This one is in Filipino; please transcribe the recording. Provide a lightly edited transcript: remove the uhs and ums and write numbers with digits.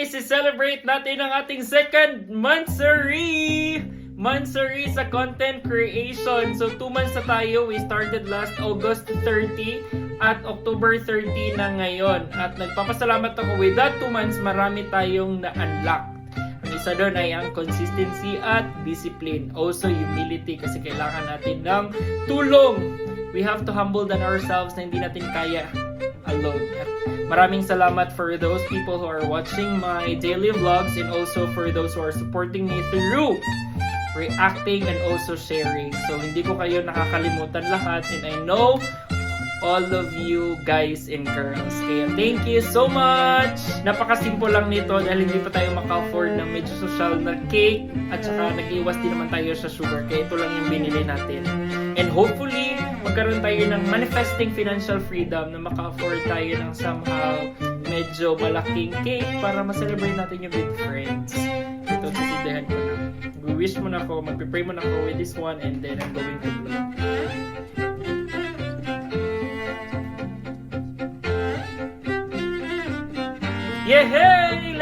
isi-celebrate natin ang ating second monthsary! Monthsary sa content creation. So 2 months na tayo. We started last August 30 at October 30 na ngayon. At nagpapasalamat ako with that 2 months, marami tayong na-unlock. Ang isa doon ay ang consistency at discipline. Also humility kasi kailangan natin ng tulong. We have to humble than ourselves na hindi natin kaya alone. At maraming salamat for those people who are watching my daily vlogs and also for those who are supporting me through reacting and also sharing. So hindi ko kayo nakakalimutan lahat and I know all of you guys and girls. Kaya thank you so much! Napakasimple lang nito dahil hindi pa tayo maka-afford ng medyo social na cake at saka nag-iwas din naman tayo sa sugar. Kaya ito lang yung binili natin. And hopefully, magkaroon tayo ng manifesting financial freedom na maka-afford tayo ng somehow medyo malaking cake para ma-celebrate natin yung with friends. Ito, sasindihan ko na. Wish mo na ako, magpipray mo na ako with this one and then I'm going to blow. Yehey!